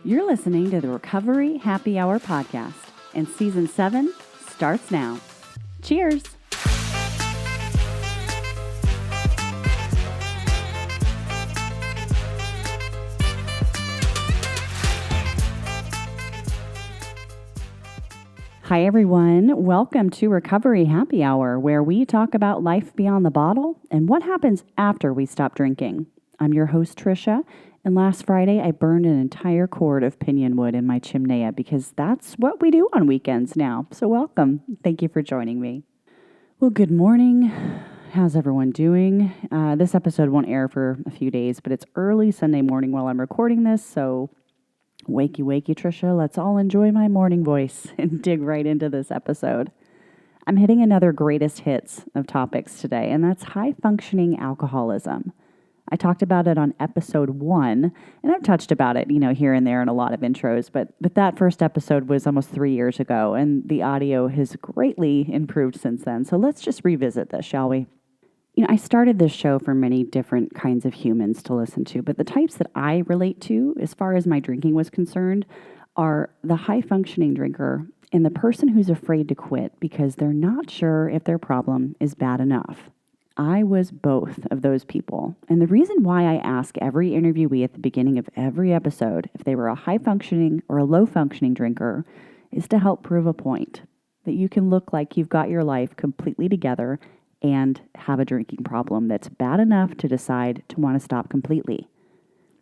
You're listening to the Recovery Happy Hour podcast, and Season 7 starts now. Cheers! Hi, everyone. Welcome to Recovery Happy Hour, where we talk about life beyond the bottle and what happens after we stop drinking. I'm your host, Trisha, and last Friday I burned an entire cord of pinyon wood in my chimney because that's what we do on weekends now. So welcome. Thank you for joining me. Well, good morning. How's everyone doing? This episode won't air for a few days, but it's early Sunday morning while I'm recording this, so wakey, wakey, Trisha. Let's all enjoy my morning voice and dig right into this episode. I'm hitting another greatest hits of topics today, and that's high-functioning alcoholism. I talked about it on episode 1, and I've touched about it, here and there in a lot of intros, but that first episode was almost 3 years ago, and the audio has greatly improved since then. So let's just revisit this, shall we? I started this show for many different kinds of humans to listen to, but the types that I relate to, as far as my drinking was concerned, are the high-functioning drinker and the person who's afraid to quit because they're not sure if their problem is bad enough. I was both of those people, and the reason why I ask every interviewee at the beginning of every episode if they were a high-functioning or a low-functioning drinker is to help prove a point, that you can look like you've got your life completely together and have a drinking problem that's bad enough to decide to want to stop completely.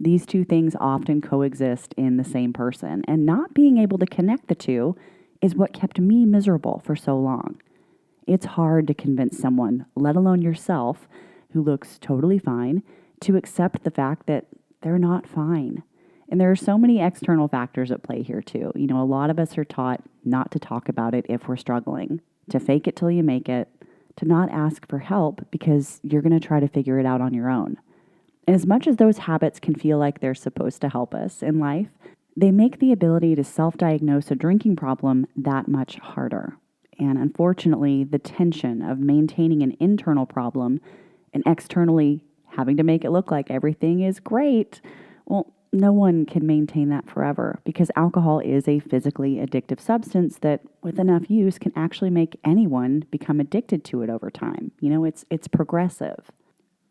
These two things often coexist in the same person, and not being able to connect the two is what kept me miserable for so long. It's hard to convince someone, let alone yourself, who looks totally fine, to accept the fact that they're not fine. And there are so many external factors at play here too. A lot of us are taught not to talk about it if we're struggling, to fake it till you make it, to not ask for help because you're going to try to figure it out on your own. And as much as those habits can feel like they're supposed to help us in life, they make the ability to self-diagnose a drinking problem that much harder. And unfortunately, the tension of maintaining an internal problem and externally having to make it look like everything is great, well, no one can maintain that forever because alcohol is a physically addictive substance that, with enough use, can actually make anyone become addicted to it over time. It's progressive.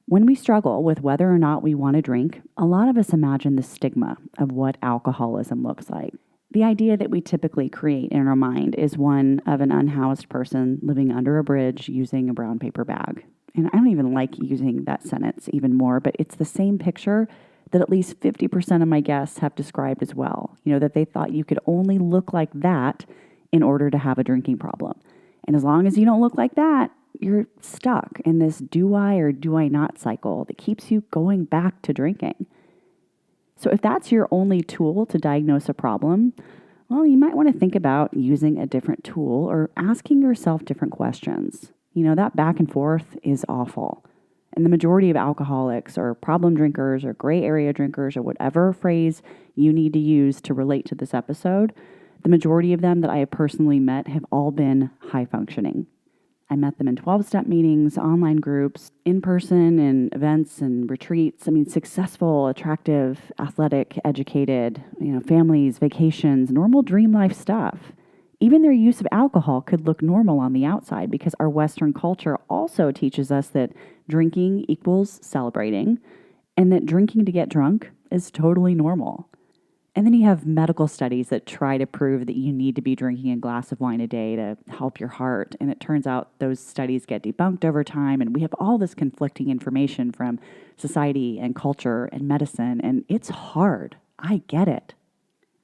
When we struggle with whether or not we want to drink, a lot of us imagine the stigma of what alcoholism looks like. The idea that we typically create in our mind is one of an unhoused person living under a bridge using a brown paper bag. And I don't even like using that sentence even more, but it's the same picture that at least 50% of my guests have described as well. That they thought you could only look like that in order to have a drinking problem. And as long as you don't look like that, you're stuck in this do I or do I not cycle that keeps you going back to drinking. So if that's your only tool to diagnose a problem, well, you might want to think about using a different tool or asking yourself different questions. That back and forth is awful. And the majority of alcoholics or problem drinkers or gray area drinkers or whatever phrase you need to use to relate to this episode, the majority of them that I have personally met have all been high functioning. I met them in 12-step meetings, online groups, in person, and events and retreats. Successful, attractive, athletic, educated, families, vacations, normal dream life stuff. Even their use of alcohol could look normal on the outside because our Western culture also teaches us that drinking equals celebrating and that drinking to get drunk is totally normal. And then you have medical studies that try to prove that you need to be drinking a glass of wine a day to help your heart. And it turns out those studies get debunked over time. And we have all this conflicting information from society and culture and medicine. And it's hard. I get it.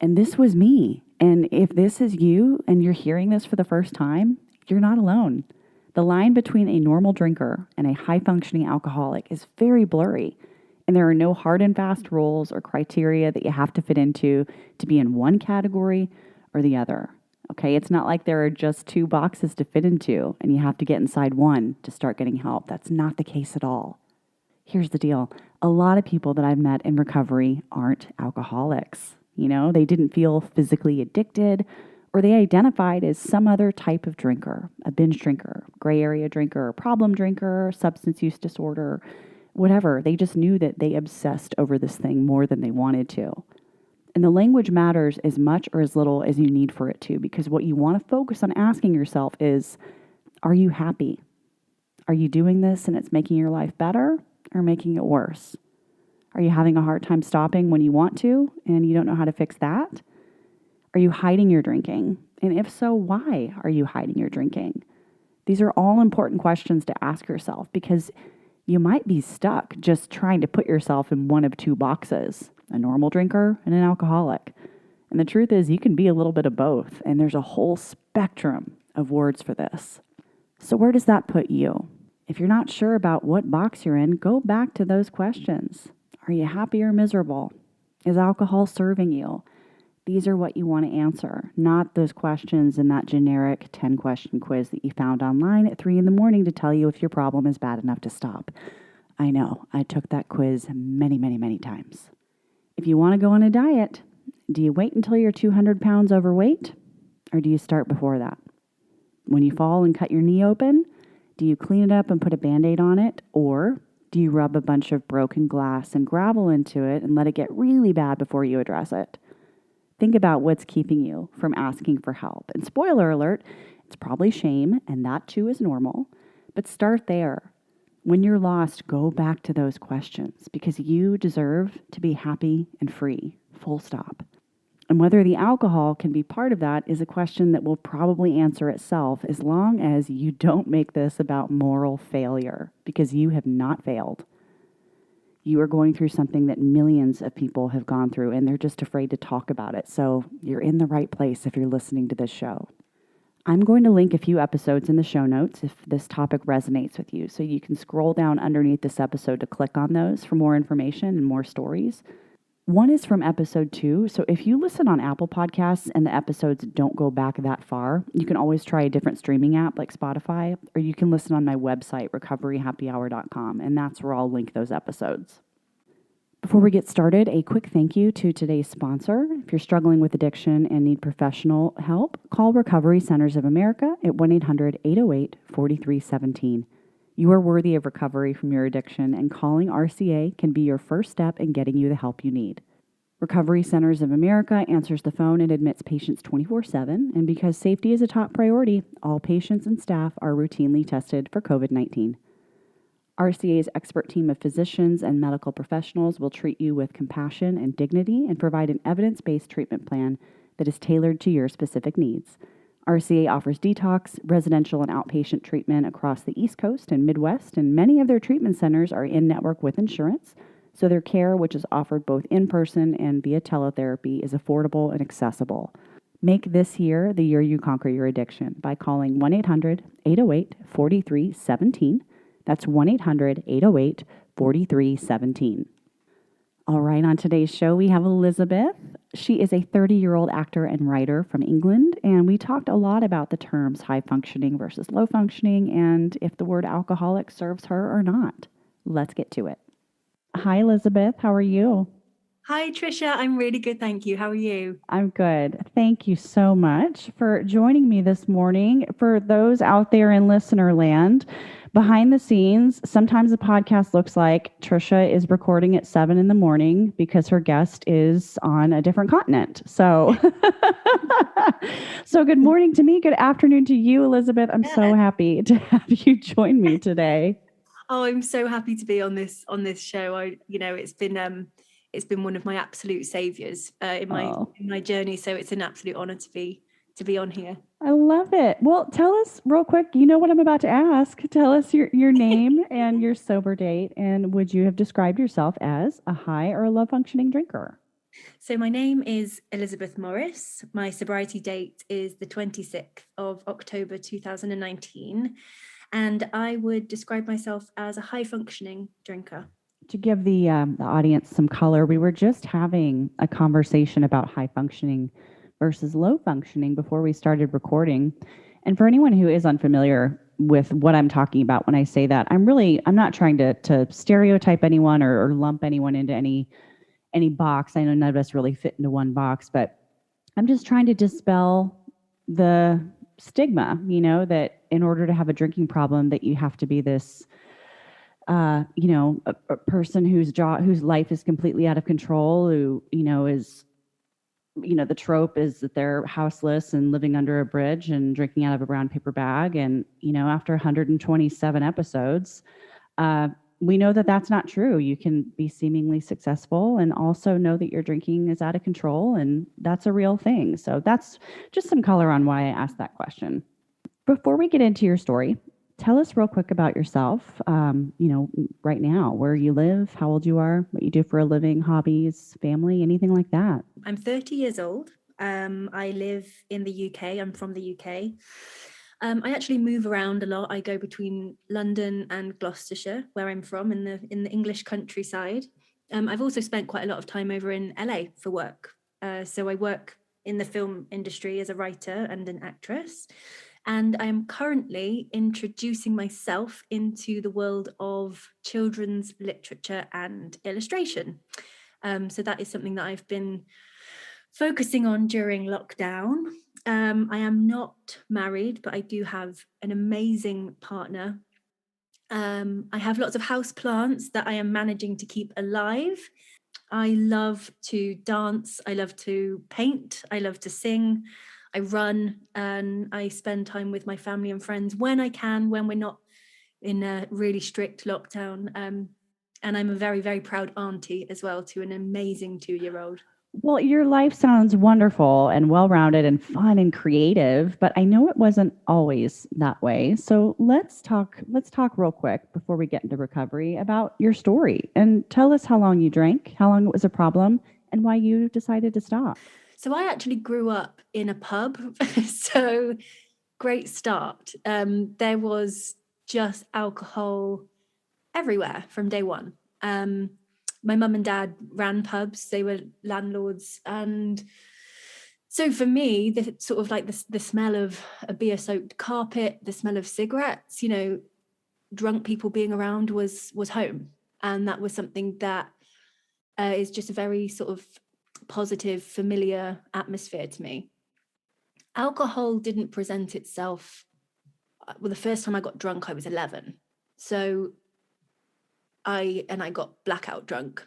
And this was me. And if this is you and you're hearing this for the first time, you're not alone. The line between a normal drinker and a high-functioning alcoholic is very blurry. And there are no hard and fast rules or criteria that you have to fit into to be in one category or the other. Okay, it's not like there are just two boxes to fit into and you have to get inside one to start getting help. That's not the case at all. Here's the deal. A lot of people that I've met in recovery aren't alcoholics. They didn't feel physically addicted, or they identified as some other type of drinker, a binge drinker, gray area drinker, problem drinker, substance use disorder, whatever. They just knew that they obsessed over this thing more than they wanted to. And the language matters as much or as little as you need for it to, because what you want to focus on asking yourself is, are you happy? Are you doing this and it's making your life better or making it worse? Are you having a hard time stopping when you want to and you don't know how to fix that? Are you hiding your drinking? And if so, why are you hiding your drinking? These are all important questions to ask yourself, because you might be stuck just trying to put yourself in one of two boxes, a normal drinker and an alcoholic. And the truth is, you can be a little bit of both, and there's a whole spectrum of words for this. So where does that put you? If you're not sure about what box you're in, go back to those questions. Are you happy or miserable? Is alcohol serving you? These are what you want to answer, not those questions in that generic 10-question quiz that you found online at 3 a.m. to tell you if your problem is bad enough to stop. I know, I took that quiz many, many, many times. If you want to go on a diet, do you wait until you're 200 pounds overweight, or do you start before that? When you fall and cut your knee open, do you clean it up and put a Band-Aid on it, or do you rub a bunch of broken glass and gravel into it and let it get really bad before you address it? Think about what's keeping you from asking for help. And spoiler alert, it's probably shame, and that too is normal. But start there. When you're lost, go back to those questions, because you deserve to be happy and free, full stop. And whether the alcohol can be part of that is a question that will probably answer itself, as long as you don't make this about moral failure, because you have not failed. You are going through something that millions of people have gone through, and they're just afraid to talk about it. So you're in the right place if you're listening to this show. I'm going to link a few episodes in the show notes if this topic resonates with you. So you can scroll down underneath this episode to click on those for more information and more stories. One is from episode 2. So if you listen on Apple Podcasts and the episodes don't go back that far, you can always try a different streaming app like Spotify, or you can listen on my website, recoveryhappyhour.com, and that's where I'll link those episodes. Before we get started, a quick thank you to today's sponsor. If you're struggling with addiction and need professional help, call Recovery Centers of America at 1-800-808-4317. You are worthy of recovery from your addiction, and calling RCA can be your first step in getting you the help you need. Recovery Centers of America answers the phone and admits patients 24/7, and because safety is a top priority, all patients and staff are routinely tested for COVID-19. RCA's expert team of physicians and medical professionals will treat you with compassion and dignity and provide an evidence-based treatment plan that is tailored to your specific needs. RCA offers detox, residential, and outpatient treatment across the East Coast and Midwest, and many of their treatment centers are in network with insurance, so their care, which is offered both in person and via teletherapy, is affordable and accessible. Make this year the year you conquer your addiction by calling 1-800-808-4317. That's 1-800-808-4317. All right, on today's show, we have Elizabeth. She is a 30-year-old actor and writer from England, and we talked a lot about the terms high functioning versus low functioning and if the word alcoholic serves her or not. Let's get to it. Hi, Elizabeth. How are you? Hi, Trisha. I'm really good, thank you. How are you? I'm good. Thank you so much for joining me this morning. For those out there in listener land, behind the scenes, sometimes the podcast looks like Trisha is recording at 7 a.m. because her guest is on a different continent. So, so good morning to me. Good afternoon to you, Elizabeth. I'm so happy to have you join me today. Oh, I'm so happy to be on this show. It's been one of my absolute saviors in my journey. So it's an absolute honor to be on here. I love it. Well, tell us real quick, you know what I'm about to ask. Tell us your name and your sober date. And would you have described yourself as a high or a low functioning drinker? So my name is Elizabeth Morris. My sobriety date is the 26th of October 2019. And I would describe myself as a high functioning drinker. To give the audience some color, we were just having a conversation about high functioning versus low functioning before we started recording. And for anyone who is unfamiliar with what I'm talking about when I say that, I'm not trying to stereotype anyone or lump anyone into any box. I know none of us really fit into one box, but I'm just trying to dispel the stigma, that in order to have a drinking problem that you have to be this a person whose life is completely out of control, who, is the trope is that they're houseless and living under a bridge and drinking out of a brown paper bag. And, after 127 episodes, we know that that's not true. You can be seemingly successful and also know that your drinking is out of control, and that's a real thing. So that's just some color on why I asked that question. Before we get into your story, tell us real quick about yourself, right now, where you live, how old you are, what you do for a living, hobbies, family, anything like that. I'm 30 years old. I live in the UK. I'm from the UK. I actually move around a lot. I go between London and Gloucestershire, where I'm from, in the English countryside. I've also spent quite a lot of time over in LA for work. So I work in the film industry as a writer and an actress. And I am currently introducing myself into the world of children's literature and illustration. So that is something that I've been focusing on during lockdown. I am not married, but I do have an amazing partner. I have lots of house plants that I am managing to keep alive. I love to dance. I love to paint. I love to sing. I run, and I spend time with my family and friends when I can, when we're not in a really strict lockdown. And I'm a very, very proud auntie as well to an amazing 2-year-old. Well, your life sounds wonderful and well-rounded and fun and creative, but I know it wasn't always that way. So let's talk real quick before we get into recovery about your story, and tell us how long you drank, how long it was a problem, and why you decided to stop. So I actually grew up in a pub. So great start. There was just alcohol everywhere from day one. My mum and dad ran pubs. They were landlords. And so for me, the sort of like the smell of a beer-soaked carpet, the smell of cigarettes, drunk people being around was home. And that was something that is just a very sort of positive, familiar atmosphere to me. Alcohol didn't present itself. Well, the first time I got drunk, I was 11. So I got blackout drunk.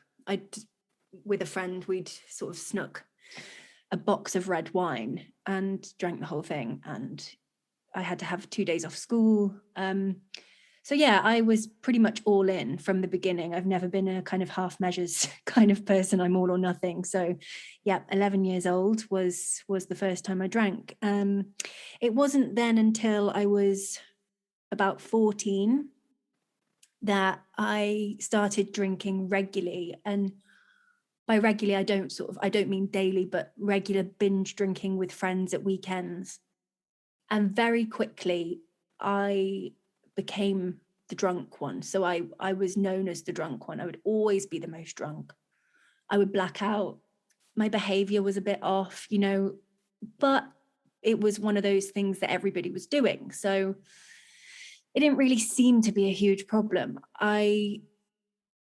With a friend, we'd sort of snuck a box of red wine and drank the whole thing. And I had to have 2 days off school. So yeah, I was pretty much all in from the beginning. I've never been a kind of half measures kind of person. I'm all or nothing. So yeah, 11 years old was the first time I drank. It wasn't then until I was about 14 that I started drinking regularly. And by regularly, I don't mean daily, but regular binge drinking with friends at weekends. And very quickly, I became the drunk one. So I was known as the drunk one. I would always be the most drunk. I would black out. My behavior was a bit off, but it was one of those things that everybody was doing. So it didn't really seem to be a huge problem. I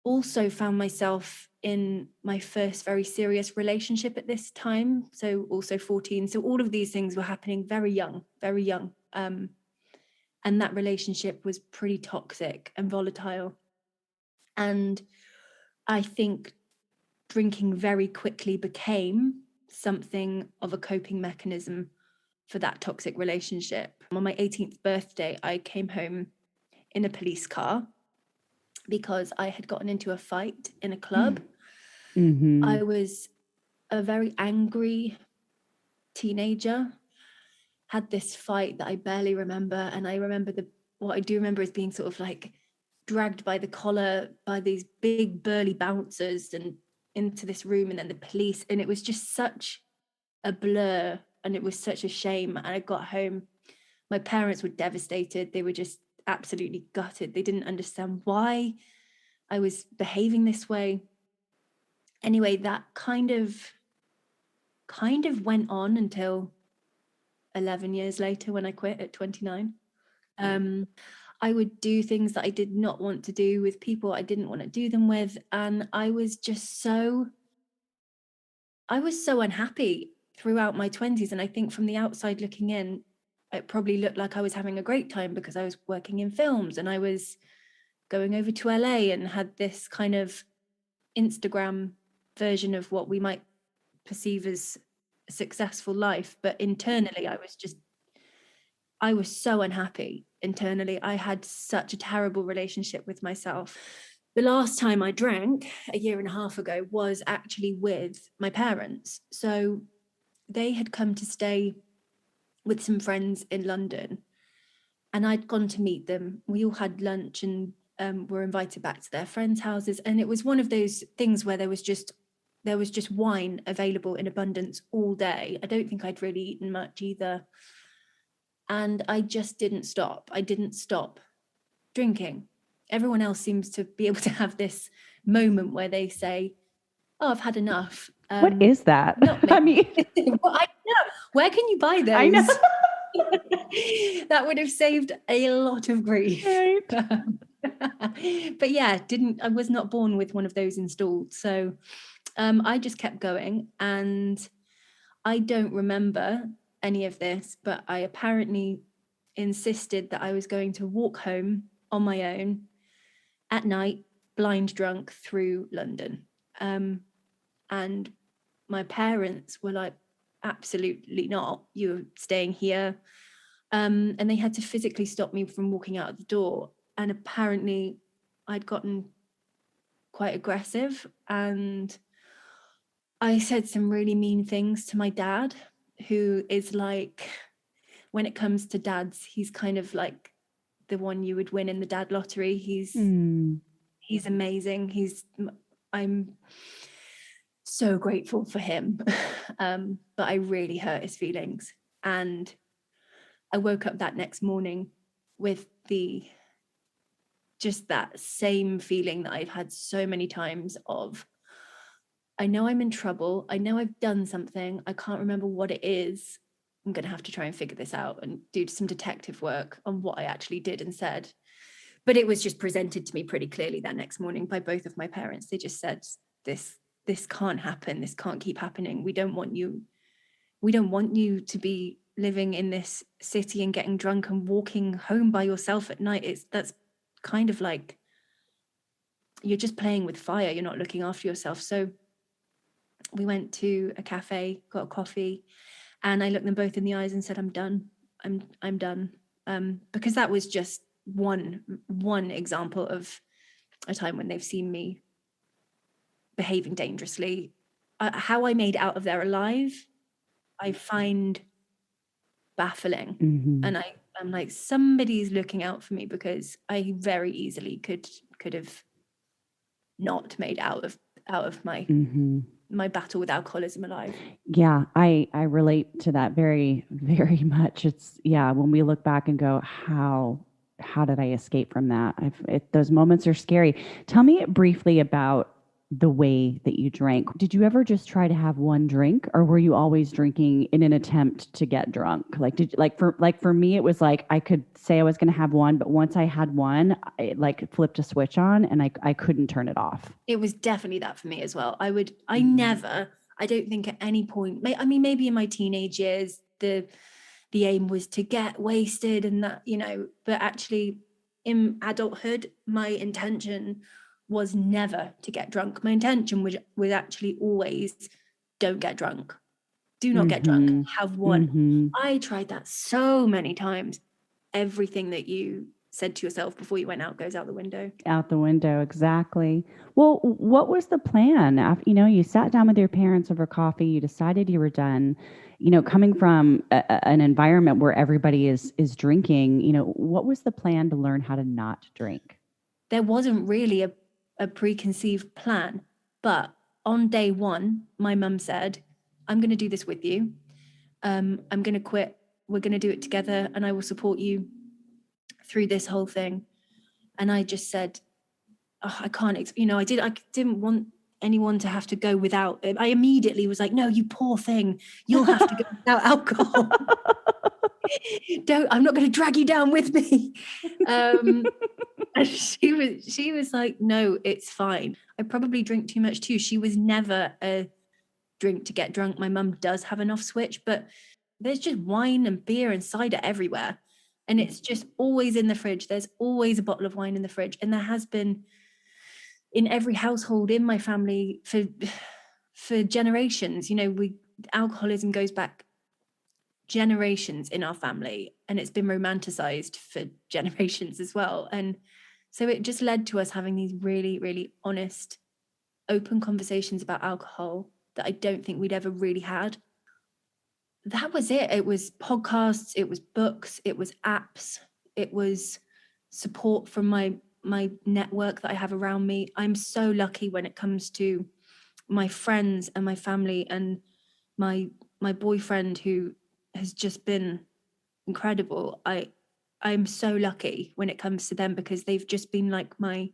also found myself in my first very serious relationship at this time. So also 14. So all of these things were happening very young, very young. And that relationship was pretty toxic and volatile. And I think drinking very quickly became something of a coping mechanism for that toxic relationship. On my 18th birthday, I came home in a police car because I had gotten into a fight in a club. Mm-hmm. I was a very angry teenager, had this fight that I barely remember. And I remember what I do remember is being sort of like dragged by the collar by these big burly bouncers and into this room, and then the police. And it was just such a blur, and it was such a shame. And I got home, my parents were devastated. They were just absolutely gutted. They didn't understand why I was behaving this way. Anyway, that kind of went on until 11 years later when I quit at 29. I would do things that I did not want to do with people I didn't want to do them with. And I was so unhappy throughout my 20s. And I think from the outside looking in, it probably looked like I was having a great time because I was working in films and I was going over to LA and had this kind of Instagram version of what we might perceive as successful life, but internally I was so unhappy internally. I had such a terrible relationship with myself. The last time I drank a year and a half ago was actually with my parents. So they had come to stay with some friends in London, and I'd gone to meet them. We all had lunch and were invited back to their friends' houses. And it was one of those things where there was just wine available in abundance all day. I don't think I'd really eaten much either. And I just didn't stop. I didn't stop drinking. Everyone else seems to be able to have this moment where they say, "Oh, I've had enough." What is that? Not me. I mean, well, I know. Where can you buy those? I know. That would have saved a lot of grief. Right. But yeah, I was not born with one of those installed. So I just kept going, and I don't remember any of this, but I apparently insisted that I was going to walk home on my own at night, blind drunk through London. And my parents were like, absolutely not, you're staying here. And they had to physically stop me from walking out of the door. And apparently I'd gotten quite aggressive, and I said some really mean things to my dad, who is like, when it comes to dads, he's kind of like the one you would win in the dad lottery. He's amazing. I'm so grateful for him. But I really hurt his feelings. And I woke up that next morning with just that same feeling that I've had so many times of, I know I'm in trouble. I know I've done something. I can't remember what it is. I'm going to have to try and figure this out and do some detective work on what I actually did and said. But it was just presented to me pretty clearly that next morning by both of my parents. They just said, this can't happen. This can't keep happening. We don't want you to be living in this city and getting drunk and walking home by yourself at night. That's kind of like, you're just playing with fire. You're not looking after yourself. So we went to a cafe, got a coffee, and I looked them both in the eyes and said, I'm done. I'm done. Because that was just one example of a time when they've seen me behaving dangerously. How I made out of there alive, I find baffling. Mm-hmm. And I'm like, somebody's looking out for me, because I very easily could have not made out of my my battle with alcoholism alive. Yeah, I relate to that very, very much. It's, yeah, when we look back and go, how did I escape from that? Those moments are scary. Tell me briefly about the way that you drank. Did you ever just try to have one drink, or were you always drinking in an attempt to get drunk? For me, it was like, I could say I was going to have one, but once I had one, it like flipped a switch on, and I couldn't turn it off. It was definitely that for me as well. I don't think at any point, I mean, maybe in my teenage years, the aim was to get wasted and that, but actually in adulthood, my intention was never to get drunk. My intention was actually always, don't get drunk. Do not get drunk. Have one. I tried that so many times. Everything that you said to yourself before you went out goes out the window. Out the window, exactly. Well, what was the plan? After, you sat down with your parents over coffee, you decided you were done. Coming from an environment where everybody is drinking, what was the plan to learn how to not drink? There wasn't really a preconceived plan, but on day one, my mum said, I'm going to do this with you. I'm going to quit. We're going to do it together, and I will support you through this whole thing. And I just said, I can't, I didn't want anyone to have to go without it. I immediately was like, no, you poor thing, you'll have to go without alcohol. I'm not going to drag you down with me. And she was like, no, it's fine. I probably drink too much too. She was never a drink to get drunk. My mum does have an off switch, but there's just wine and beer and cider everywhere. And it's just always in the fridge. There's always a bottle of wine in the fridge. And there has been in every household in my family for generations. alcoholism goes back generations in our family, and it's been romanticized for generations as well. And so it just led to us having these really, really honest, open conversations about alcohol that I don't think we'd ever really had. That was it. It was podcasts, it was books, it was apps, it was support from my network that I have around me. I'm so lucky when it comes to my friends and my family and my boyfriend, who has just been incredible. I'm so lucky when it comes to them, because they've just been like my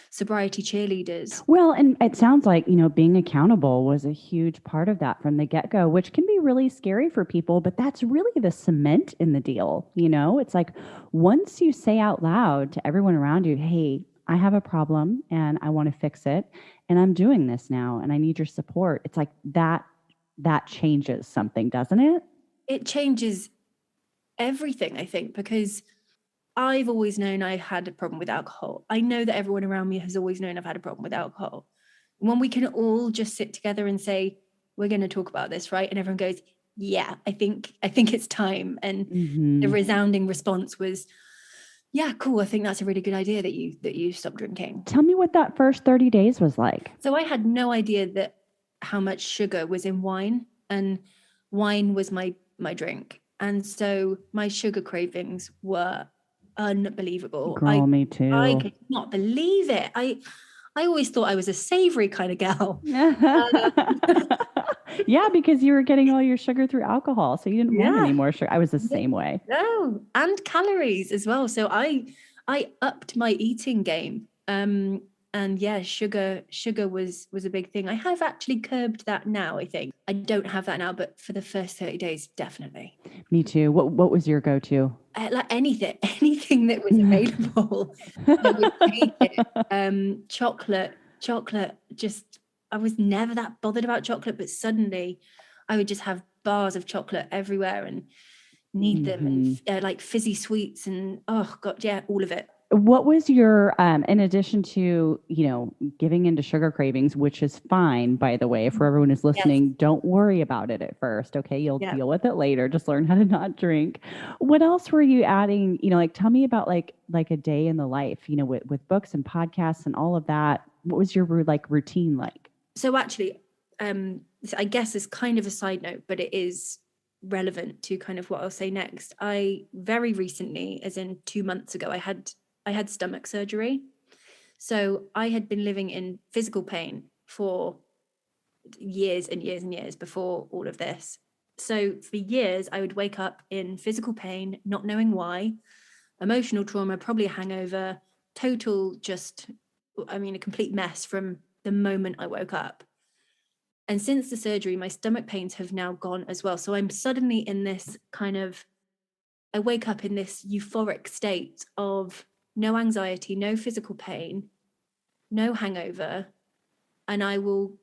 sobriety cheerleaders. Well, and it sounds like, being accountable was a huge part of that from the get-go, which can be really scary for people, but that's really the cement in the deal. It's like once you say out loud to everyone around you, hey, I have a problem and I want to fix it, and I'm doing this now and I need your support. It's like that changes something, doesn't it? It changes everything, I think, because I've always known I had a problem with alcohol. I know that everyone around me has always known I've had a problem with alcohol. When we can all just sit together and say, we're going to talk about this, right? And everyone goes, yeah, I think it's time. And the resounding response was, yeah, cool. I think that's a really good idea that you stop drinking. Tell me what that first 30 days was like. So I had no idea that how much sugar was in wine, and wine was my drink. And so my sugar cravings were unbelievable. Girl, me too. I could not believe it. I always thought I was a savory kind of gal. Yeah, because you were getting all your sugar through alcohol, so you didn't want any more sugar. I was the same way. No, and calories as well. So I upped my eating game. And yeah, sugar was a big thing. I have actually curbed that now, I think. I don't have that now, but for the first 30 days, definitely. Me too. What was your go-to? Like anything that was available, I would take it. Chocolate, just, I was never that bothered about chocolate, but suddenly I would just have bars of chocolate everywhere and need them, and like fizzy sweets and, oh God, yeah, all of it. What was your, in addition to, giving into sugar cravings, which is fine, by the way, for everyone who's listening, don't worry about it at first. Okay. You'll deal with it later. Just learn how to not drink. What else were you adding? Tell me about like a day in the life, with books and podcasts and all of that. What was your routine like? So actually, I guess it's kind of a side note, but it is relevant to kind of what I'll say next. I very recently, as in 2 months ago, I had stomach surgery. So I had been living in physical pain for years and years and years before all of this. So for years, I would wake up in physical pain, not knowing why, emotional trauma, probably a hangover, total a complete mess from the moment I woke up. And since the surgery, my stomach pains have now gone as well. So I'm suddenly in this I wake up in this euphoric state of no anxiety, no physical pain, no hangover. And I will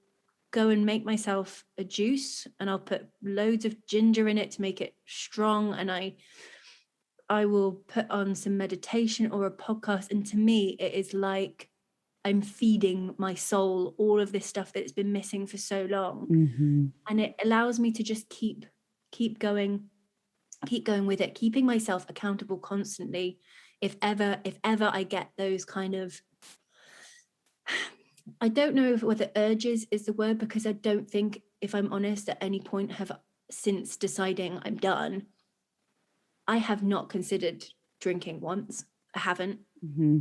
go and make myself a juice, and I'll put loads of ginger in it to make it strong. And I will put on some meditation or a podcast. And to me, it is like I'm feeding my soul all of this stuff that's been missing for so long. And it allows me to just keep going with it, keeping myself accountable constantly. If ever I get those kind of, I don't know whether urges is the word, because I don't think, if I'm honest, at any point have, since deciding I'm done, I have not considered drinking once. I haven't.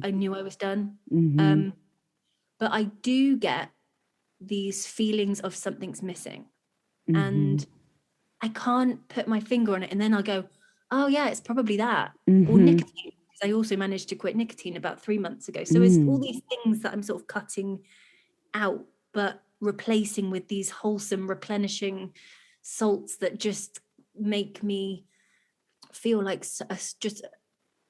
I knew I was done. But I do get these feelings of something's missing. And I can't put my finger on it. And then I'll go, oh yeah, it's probably that. Or nicotine. Because I also managed to quit nicotine about 3 months ago. So it's all these things that I'm sort of cutting out, but replacing with these wholesome, replenishing salts that just make me feel like just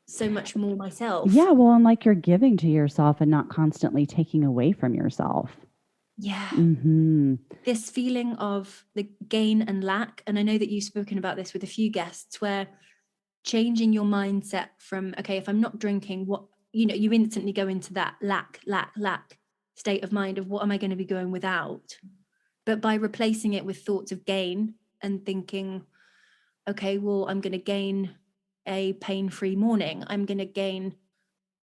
so much more myself. Yeah, well, and like you're giving to yourself and not constantly taking away from yourself. Yeah. This feeling of the gain and lack. And I know that you've spoken about this with a few guests, where changing your mindset from, okay, if I'm not drinking, what, you instantly go into that lack state of mind of what am I going to be going without? But by replacing it with thoughts of gain and thinking, okay, well, I'm going to gain a pain-free morning. I'm going to gain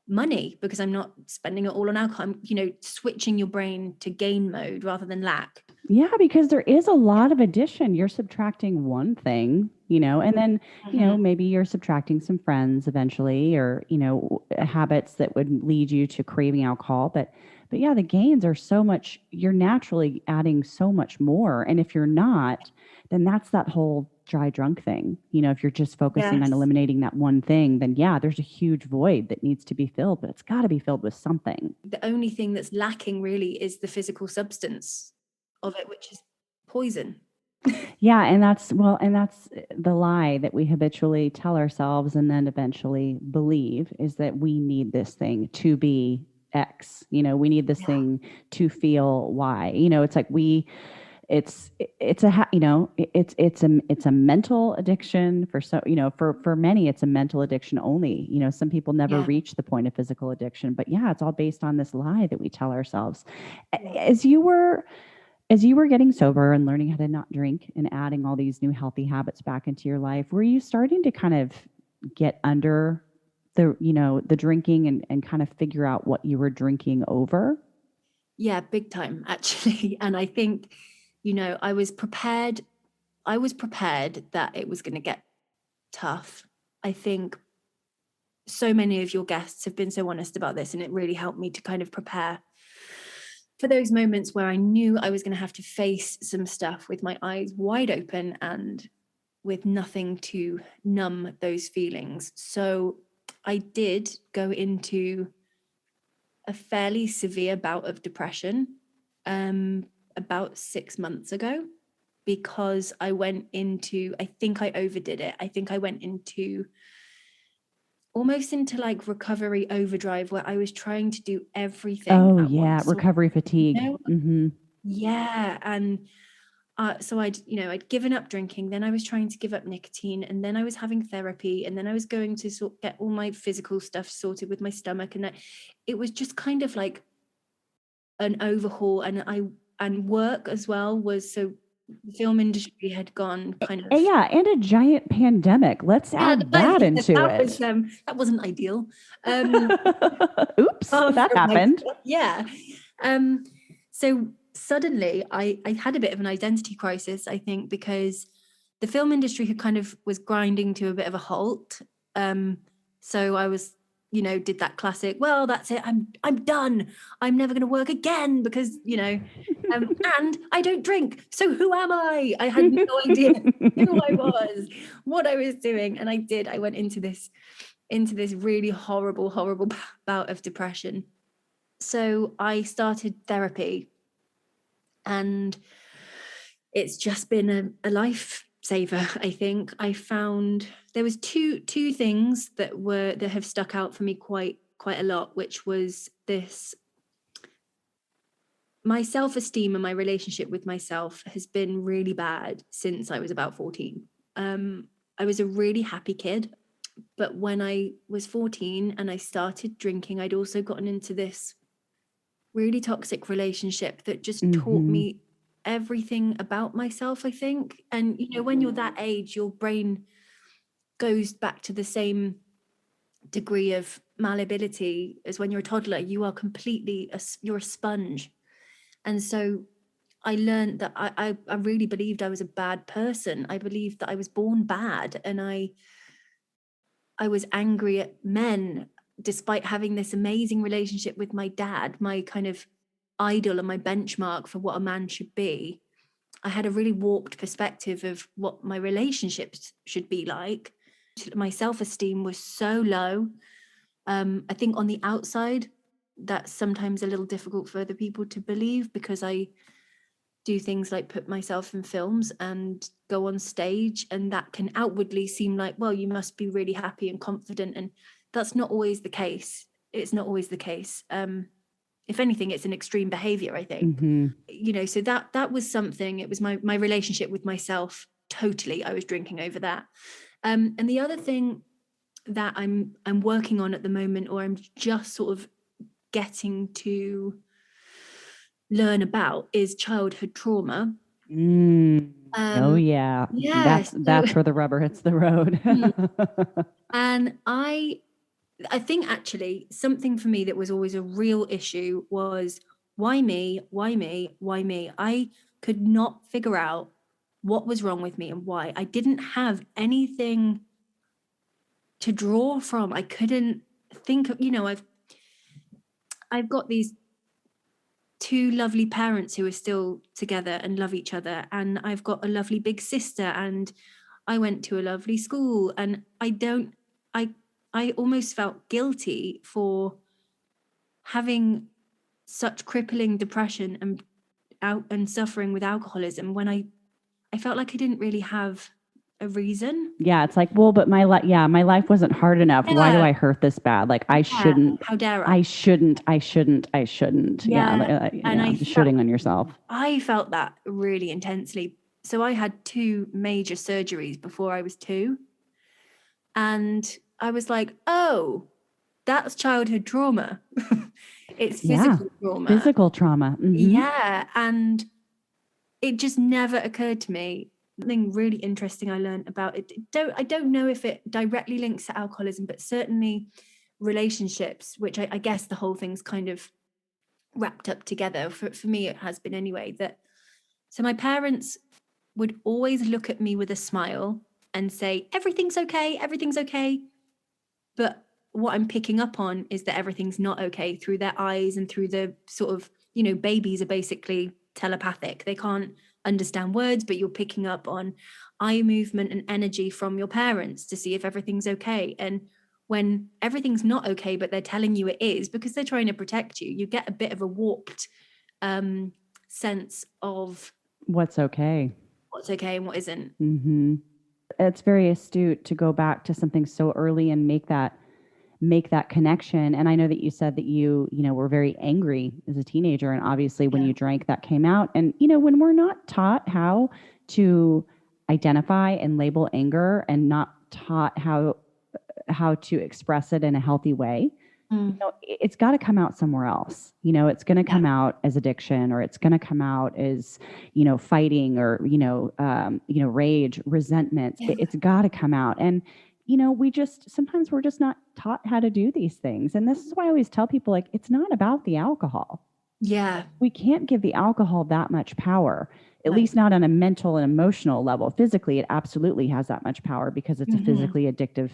money because I'm not spending it all on alcohol. I'm, switching your brain to gain mode rather than lack. Yeah, because there is a lot of addition. You're subtracting one thing, and then, maybe you're subtracting some friends eventually, or, habits that would lead you to craving alcohol. But yeah, the gains are so much, you're naturally adding so much more. And if you're not, then that's that whole dry drunk thing. If you're just focusing on Yes. eliminating that one thing, then yeah, there's a huge void that needs to be filled, but it's got to be filled with something. The only thing that's lacking really is the physical substance of it, which is poison. Yeah, and that's the lie that we habitually tell ourselves and then eventually believe, is that we need this thing to be X. We need this thing to feel Y. It's like it's a mental addiction for many. It's a mental addiction only. Some people never reach the point of physical addiction, but yeah, it's all based on this lie that we tell ourselves. As you were getting sober and learning how to not drink and adding all these new healthy habits back into your life, were you starting to kind of get under the drinking and kind of figure out what you were drinking over? Yeah, big time, actually. And I think, I was prepared that it was going to get tough. I think so many of your guests have been so honest about this, and it really helped me to kind of prepare for those moments where I knew I was going to have to face some stuff with my eyes wide open and with nothing to numb those feelings. So I did go into a fairly severe bout of depression about 6 months ago, because I think I overdid it. I think I went almost into like recovery overdrive, where I was trying to do everything at once. Recovery fatigue. Mm-hmm. Yeah. And so I'd given up drinking, then I was trying to give up nicotine, and then I was having therapy, and then I was going to get all my physical stuff sorted with my stomach, and it was just kind of like an overhaul. And work as well was, so the film industry had gone kind of, and a giant pandemic. Let's add that into it. That wasn't ideal. Oops, that happened. So suddenly I had a bit of an identity crisis, I think, because the film industry had kind of was grinding to a bit of a halt. So I was, did that classic, well, that's it, I'm done, I'm never going to work again because, and I don't drink. So who am I? I had no idea who I was, what I was doing. And I went into this really horrible bout of depression. So I started therapy, and it's just been a lifesaver. I think I found there was two things that have stuck out for me quite a lot, which was this: my self-esteem and my relationship with myself has been really bad since I was about 14. I was a really happy kid, but when I was 14 and I started drinking, I'd also gotten into this really toxic relationship that just taught me everything about myself, I think. And, when you're that age, your brain goes back to the same degree of malleability as when you're a toddler. You are you're a sponge. And so I learned that I really believed I was a bad person. I believed that I was born bad, and I was angry at men, despite having this amazing relationship with my dad, my kind of idol and my benchmark for what a man should be. I had a really warped perspective of what my relationships should be like. My self-esteem was so low. I think on the outside, that's sometimes a little difficult for other people to believe, because I do things like put myself in films and go on stage, and that can outwardly seem like, well, you must be really happy and confident, and that's not always the case. It's not always the case. If anything, it's an extreme behavior, I think. So that was something. It was my relationship with myself. Totally, I was drinking over that. And the other thing that I'm working on at the moment, or I'm just sort of getting to learn about is childhood trauma. Oh yeah. Yeah, That's where the rubber hits the road. and I think actually something for me that was always a real issue was why me? Why me? Why me? I could not figure out what was wrong with me and why. I didn't have anything to draw from. I couldn't think of, I've got these two lovely parents who are still together and love each other, and I've got a lovely big sister, and I went to a lovely school, and I almost felt guilty for having such crippling depression and suffering with alcoholism when I felt like I didn't really have a reason. Yeah, it's like, well, but my life wasn't hard enough. Why do Yeah, I hurt this bad? Like yeah. How dare I I? shouldn't. Yeah, Yeah, and yeah, shitting on yourself. I felt that really intensely. So I had two major surgeries before I was 2, and I was like, oh, that's childhood trauma. It's Yeah, physical trauma. physical trauma. Yeah, and it just never occurred to me. Something really interesting I learned about it. I don't know if it directly links to alcoholism, but certainly relationships, which I guess the whole thing's kind of wrapped up together. For me, it has been anyway. So my parents would always look at me with a smile and say, everything's okay, everything's okay. But what I'm picking up on is that everything's not okay through their eyes and through the sort of, babies are basically telepathic. They can't understand words, but you're picking up on eye movement and energy from your parents to see if everything's okay. And when everything's not okay, but they're telling you it is because they're trying to protect you, you get a bit of a warped sense of what's okay and what isn't. It's very astute to go back to something so early and make that connection. And I know that you said that you were very angry as a teenager, and obviously when you drank, that came out. And when we're not taught how to identify and label anger, and not taught how to express it in a healthy way, it's got to come out somewhere else. It's going to come out as addiction, or it's going to come out as, fighting, or, rage, resentment. It's got to come out. And, sometimes we're just not taught how to do these things. And this is why I always tell people, like, it's not about the alcohol. Yeah. We can't give the alcohol that much power, at least not on a mental and emotional level. Physically, it absolutely has that much power because it's a physically addictive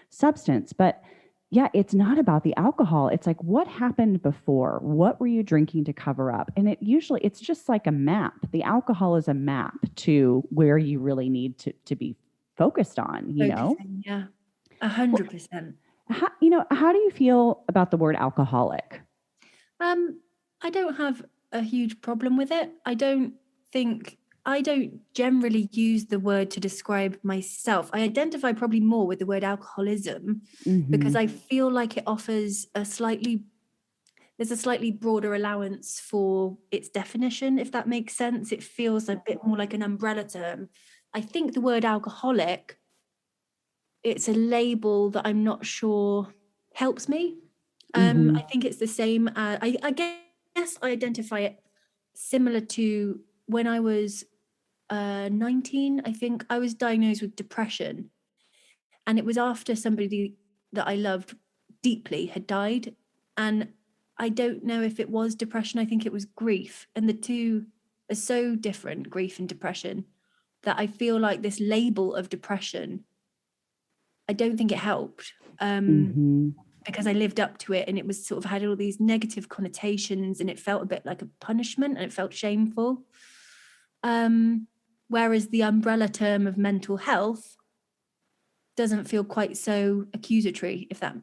substance. But yeah, it's not about the alcohol. It's like, what happened before? What were you drinking to cover up? And it's just like a map. The alcohol is a map to where you really need to be focused on, Yeah, 100%. How do you feel about the word alcoholic? I don't have a huge problem with it. I don't generally use the word to describe myself. I identify probably more with the word alcoholism because I feel like it offers there's a slightly broader allowance for its definition, if that makes sense. It feels a bit more like an umbrella term. I think the word alcoholic, it's a label that I'm not sure helps me. I think it's the same. I guess I identify it similar to when I was 19. I think I was diagnosed with depression, and it was after somebody that I loved deeply had died. And I don't know if it was depression. I think it was grief, and the two are so different, grief and depression, that I feel like this label of depression, I don't think it helped. Because I lived up to it, and it was sort of had all these negative connotations, and it felt a bit like a punishment, and it felt shameful. Whereas the umbrella term of mental health doesn't feel quite so accusatory, if that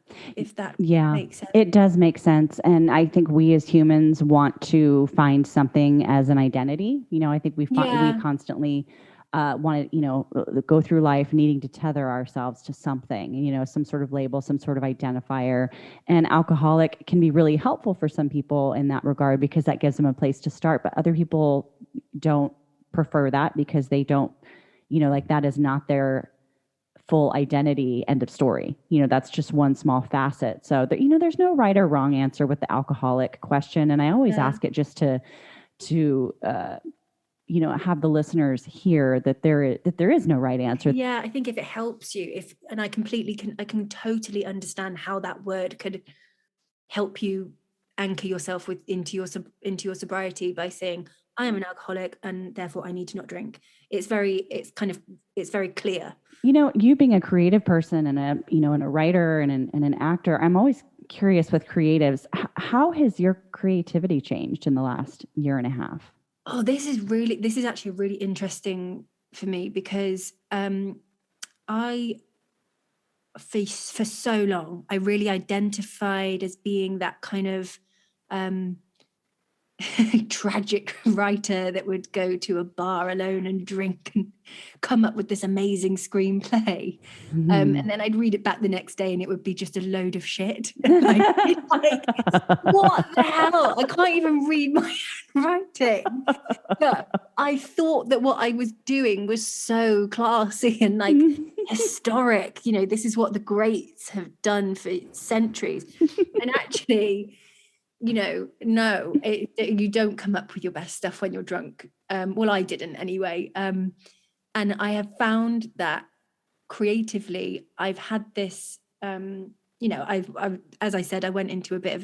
makes sense. It does make sense. And I think we as humans want to find something as an identity. I think we constantly want to, go through life needing to tether ourselves to something, some sort of label, some sort of identifier. And alcoholic can be really helpful for some people in that regard because that gives them a place to start. But other people don't prefer that because they don't, like that is not their full identity, end of story. That's just one small facet. So that, there's no right or wrong answer with the alcoholic question. And I always ask it just to to, have the listeners hear that there is no right answer. Yeah, I think if it helps you, and I can totally understand how that word could help you anchor yourself into your sobriety by saying, I am an alcoholic and therefore I need to not drink. It's very clear. You being a creative person and a writer and an actor, I'm always curious with creatives, how has your creativity changed in the last year and a half? Oh, this is actually really interesting for me because I for so long I really identified as being that kind of tragic writer that would go to a bar alone and drink and come up with this amazing screenplay. And then I'd read it back the next day and it would be just a load of shit. like, what the hell? I can't even read my own writing. But I thought that what I was doing was so classy and like historic. This is what the greats have done for centuries. And actually, no, you don't come up with your best stuff when you're drunk. Well, I didn't anyway. And I have found that creatively, I've had this, I've as I said, I went into a bit of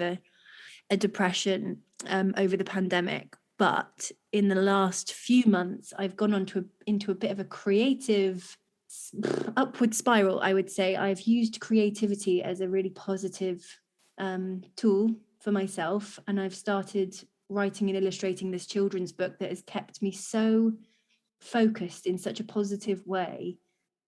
a depression over the pandemic. But in the last few months, I've gone into a bit of a creative upward spiral, I would say. I've used creativity as a really positive tool for myself, and I've started writing and illustrating this children's book that has kept me so focused in such a positive way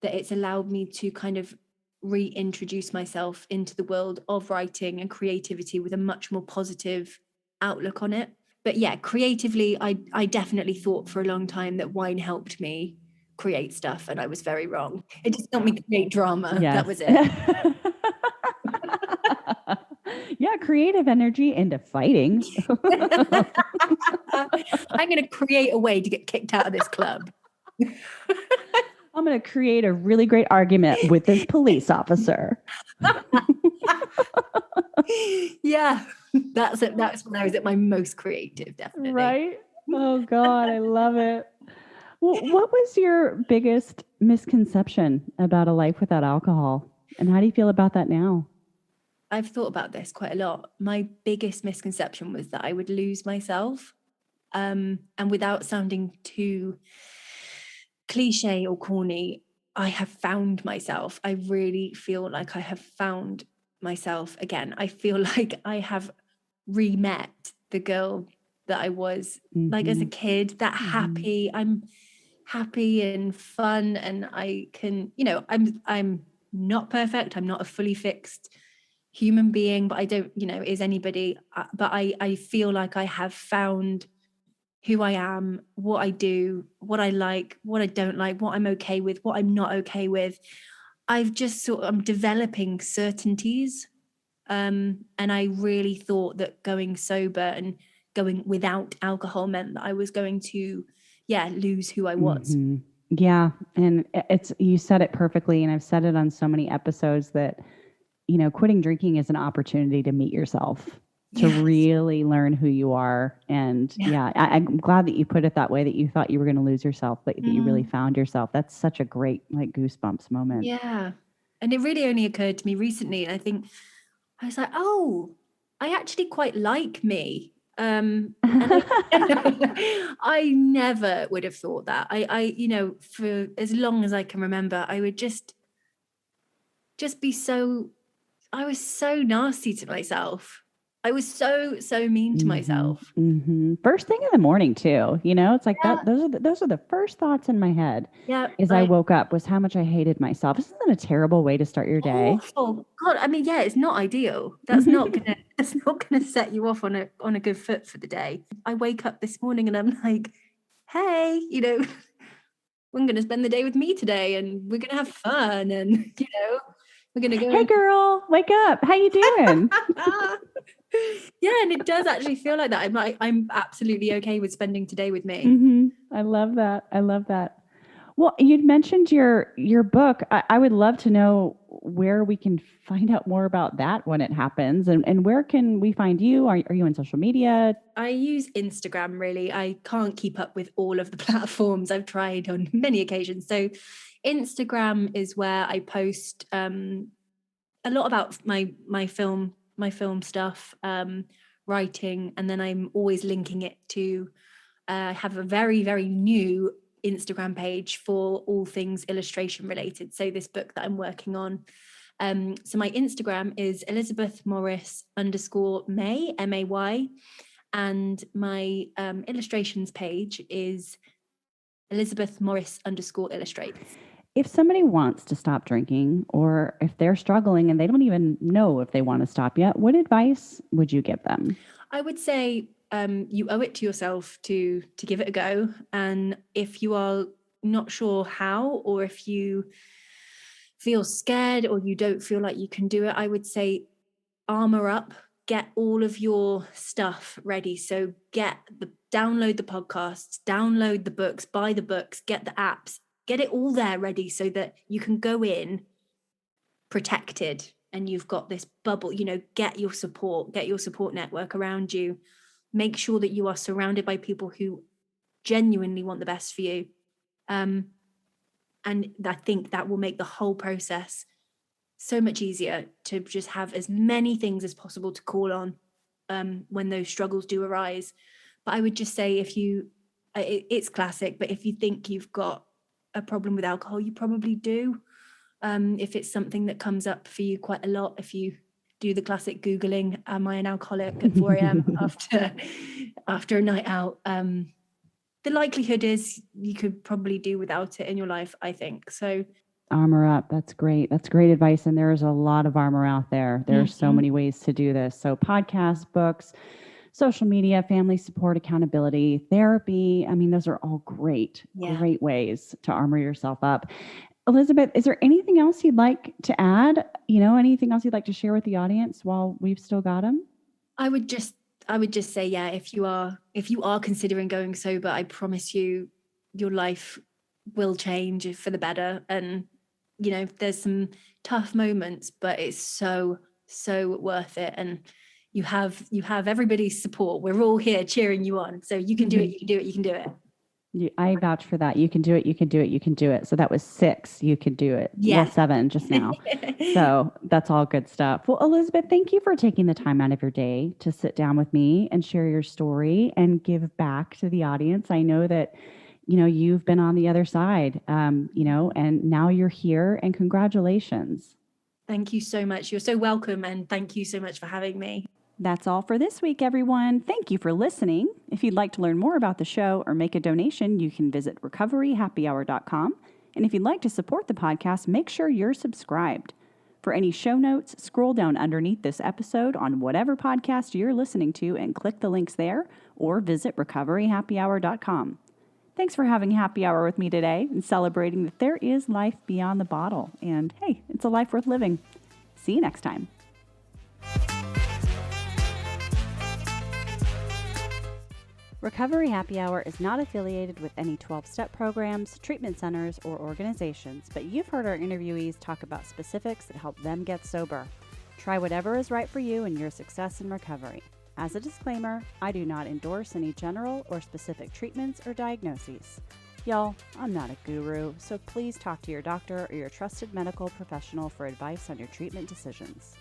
that it's allowed me to kind of reintroduce myself into the world of writing and creativity with a much more positive outlook on it. But yeah, creatively, I definitely thought for a long time that wine helped me create stuff, and I was very wrong. It just helped me create drama. Yes. That was it. Yeah, creative energy into fighting. I'm going to create a way to get kicked out of this club. I'm going to create a really great argument with this police officer. Yeah, that's it. That's when I was at my most creative, definitely. Right? Oh, God, I love it. Well, what was your biggest misconception about a life without alcohol? And how do you feel about that now? I've thought about this quite a lot. My biggest misconception was that I would lose myself. And without sounding too cliche or corny, I have found myself. I really feel like I have found myself again. I feel like I have re-met the girl that I was like as a kid, that happy. I'm happy and fun, and I can, I'm not perfect. I'm not a fully fixed human being, but I don't, is anybody, but I feel like I have found who I am, what I do, what I like, what I don't like, what I'm okay with, what I'm not okay with. I'm developing certainties. And I really thought that going sober and going without alcohol meant that I was going to, lose who I was. Yeah. And you said it perfectly. And I've said it on so many episodes that, quitting drinking is an opportunity to meet yourself, to really learn who you are. And I'm glad that you put it that way, that you thought you were going to lose yourself, but that you really found yourself. That's such a great, goosebumps moment. Yeah. And it really only occurred to me recently. And I think I was like, oh, I actually quite like me. And I never would have thought that. I for as long as I can remember, I would just be I was so nasty to myself. I was so mean to myself. First thing in the morning too, it's like that. Those are the first thoughts in my head. Yeah. I woke up was how much I hated myself. Isn't that a terrible way to start your day? Oh God. I mean, it's not ideal. That's not gonna set you off on a good foot for the day. I wake up this morning and I'm like, hey, we're gonna spend the day with me today and we're gonna have fun and we're gonna go. Hey girl, wake up. How you doing? Yeah, and it does actually feel like that. I'm absolutely okay with spending today with me. I love that. Well, you'd mentioned your book. I would love to know where we can find out more about that when it happens, and where can we find you? Are you on social media? I use Instagram, really. I can't keep up with all of the platforms. I've tried on many occasions. So Instagram is where I post a lot about my film stuff, writing, and then I'm always linking it to have a very, very new Instagram page for all things illustration related. So this book that I'm working on. So my Instagram is Elizabeth Morris _May, MAY. And my illustrations page is Elizabeth Morris _illustrates. If somebody wants to stop drinking, or if they're struggling and they don't even know if they want to stop yet, what advice would you give them? I would say you owe it to yourself to give it a go. And if you are not sure how, or if you feel scared or you don't feel like you can do it, I would say armor up, get all of your stuff ready. So download the podcasts, download the books, buy the books, get the apps, get it all there ready so that you can go in protected and you've got this bubble. Get your support network around you. Make sure that you are surrounded by people who genuinely want the best for you. And I think that will make the whole process so much easier, to just have as many things as possible to call on when those struggles do arise. But I would just say, it's classic, but if you think you've got a problem with alcohol, you probably do. If it's something that comes up for you quite a lot, if you do the classic Googling, am I an alcoholic at 4 a.m. after a night out, the likelihood is you could probably do without it in your life, I think. So armor up. That's great. That's great advice. And there's a lot of armor out there. There are so many ways to do this. So podcasts, books, social media, family support, accountability, therapy. I mean, those are all great ways to armor yourself up. Elizabeth, is there anything else you'd like to add? Anything else you'd like to share with the audience while we've still got them? I would just say, if you are considering going sober, I promise you, your life will change for the better. And there's some tough moments, but it's so worth it. And you have everybody's support. We're all here cheering you on. So you can do it. You can do it. You can do it. I vouch for that. You can do it. You can do it. You can do it. So that was 6. You could do it. Yeah. Well, 7 just now. So that's all good stuff. Well, Elizabeth, thank you for taking the time out of your day to sit down with me and share your story and give back to the audience. I know that, you've been on the other side, and now you're here, and congratulations. Thank you so much. You're so welcome. And thank you so much for having me. That's all for this week, everyone. Thank you for listening. If you'd like to learn more about the show or make a donation, you can visit recoveryhappyhour.com. And if you'd like to support the podcast, make sure you're subscribed. For any show notes, scroll down underneath this episode on whatever podcast you're listening to and click the links there, or visit recoveryhappyhour.com. Thanks for having happy hour with me today and celebrating that there is life beyond the bottle. And hey, it's a life worth living. See you next time. Recovery Happy Hour is not affiliated with any 12-step programs, treatment centers, or organizations, but you've heard our interviewees talk about specifics that help them get sober. Try whatever is right for you and your success in recovery. As a disclaimer, I do not endorse any general or specific treatments or diagnoses. Y'all, I'm not a guru, so please talk to your doctor or your trusted medical professional for advice on your treatment decisions.